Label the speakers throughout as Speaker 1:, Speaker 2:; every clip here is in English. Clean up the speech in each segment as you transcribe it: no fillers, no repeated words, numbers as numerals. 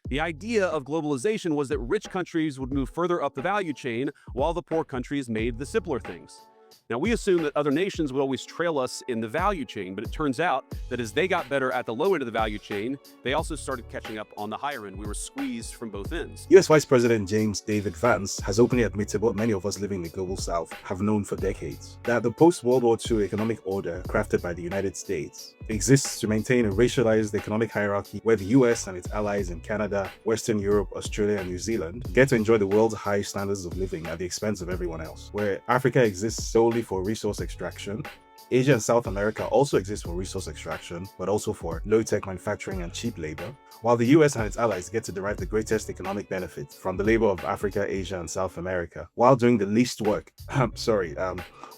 Speaker 1: The idea of globalization was that rich countries would move further up the value chain while the poor countries made the simpler things. Now, we assume that other nations would always trail us in the value chain, but it turns out that as they got better at the low end of the value chain, they also started catching up on the higher end. We were squeezed from both ends.
Speaker 2: US Vice President James David Vance has openly admitted what many of us living in the global south have known for decades, that the post-World War II economic order crafted by the United States exists to maintain a racialized economic hierarchy where the US and its allies in Canada, Western Europe, Australia, and New Zealand get to enjoy the world's high standards of living at the expense of everyone else, where Africa exists solely for resource extraction. Asia and South America also exist for resource extraction, but also for low-tech manufacturing and cheap labor, while the US and its allies get to derive the greatest economic benefit from the labor of Africa, Asia, and South America, while doing the least work,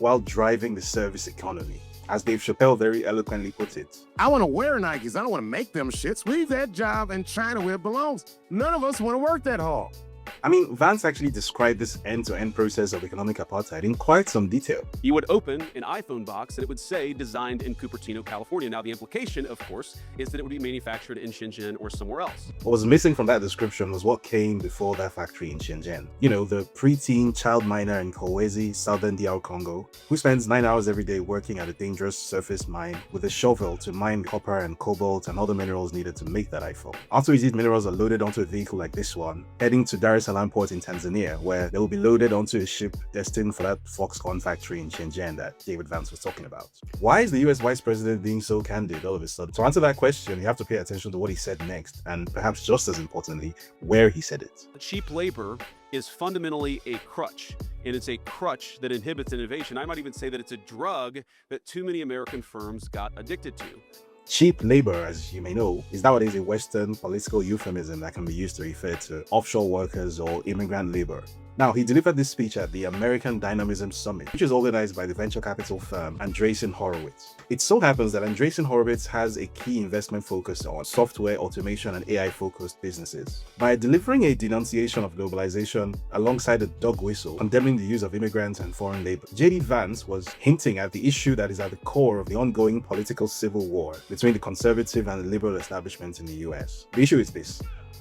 Speaker 2: while driving the service economy. As Dave Chappelle very eloquently put it,
Speaker 3: I want to wear Nikes. I don't want to make them shits. Leave that job in China where it belongs. None of us want to work that hard.
Speaker 2: I mean, Vance actually described this end-to-end process of economic apartheid in quite some detail.
Speaker 1: You would open an iPhone box and it would say designed in Cupertino, California. Now, the implication, of course, is that it would be manufactured in Shenzhen or somewhere else.
Speaker 2: What was missing from that description was what came before that factory in Shenzhen. You know, the preteen child miner in Kolwezi, southern DR Congo, who spends 9 hours every day working at a dangerous surface mine with a shovel to mine copper and cobalt and other minerals needed to make that iPhone. After these minerals are loaded onto a vehicle like this one, heading to Dar es Salaam port in Tanzania, where they will be loaded onto a ship destined for that Foxconn factory in Shenzhen that David Vance was talking about. Why is the US Vice President being so candid all of a sudden? To answer that question, you have to pay attention to what he said next, and perhaps just as importantly, where he said it.
Speaker 1: Cheap labor is fundamentally a crutch, and it's a crutch that inhibits innovation. I might even say that it's a drug that too many American firms got addicted to.
Speaker 2: Cheap labor, as you may know, is nowadays a Western political euphemism that can be used to refer to offshore workers or immigrant labor. Now, he delivered this speech at the American Dynamism Summit, which is organized by the venture capital firm Andreessen Horowitz. It so happens that Andreessen Horowitz has a key investment focus on software, automation, and AI-focused businesses. By delivering a denunciation of globalization alongside a dog whistle condemning the use of immigrants and foreign labor, JD Vance was hinting at the issue that is at the core of the ongoing political civil war between the conservative and the liberal establishment in the US. The issue is this.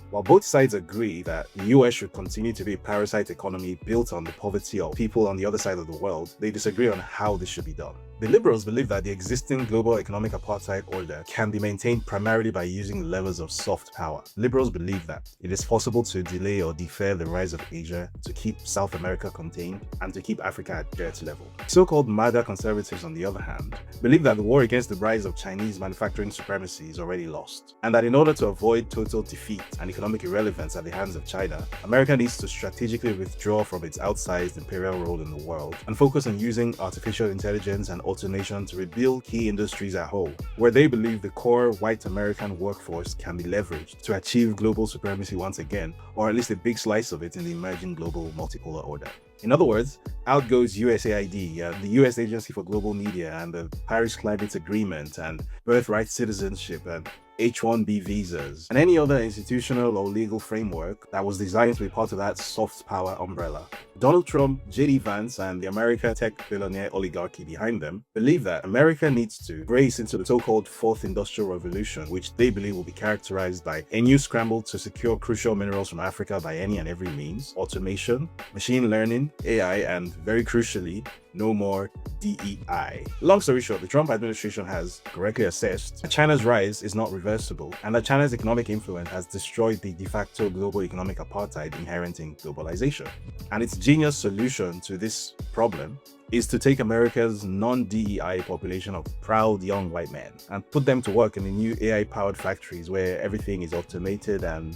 Speaker 2: While both sides agree that the US should continue to be a parasite economy built on the poverty of people on the other side of the world, they disagree on how this should be done. The liberals believe that the existing global economic apartheid order can be maintained primarily by using levers of soft power. Liberals believe that it is possible to delay or defer the rise of Asia, to keep South America contained, and to keep Africa at dirt level. So-called MAGA conservatives, on the other hand, believe that the war against the rise of Chinese manufacturing supremacy is already lost, and that in order to avoid total defeat and economic irrelevance at the hands of China, America needs to strategically withdraw from its outsized imperial role in the world and focus on using artificial intelligence and automation to rebuild key industries at home, where they believe the core white American workforce can be leveraged to achieve global supremacy once again, or at least a big slice of it in the emerging global multipolar order. In other words, out goes USAID, the US Agency for Global Media, and the Paris Climate Agreement, and birthright citizenship, and H-1B visas, and any other institutional or legal framework that was designed to be part of that soft power umbrella. Donald Trump, JD Vance, and the America tech billionaire oligarchy behind them believe that America needs to brace into the so-called Fourth Industrial Revolution, which they believe will be characterized by a new scramble to secure crucial minerals from Africa by any and every means, automation, machine learning, AI, and very crucially, no more DEI. Long story short, the Trump administration has correctly assessed that China's rise is not reversible, and that China's economic influence has destroyed the de facto global economic apartheid inherent in globalization. And its genius solution to this problem is to take America's non-DEI population of proud young white men and put them to work in the new AI-powered factories where everything is automated and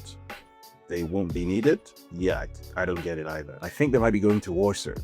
Speaker 2: they won't be needed? Yeah, I don't get it either. I think they might be going to war soon.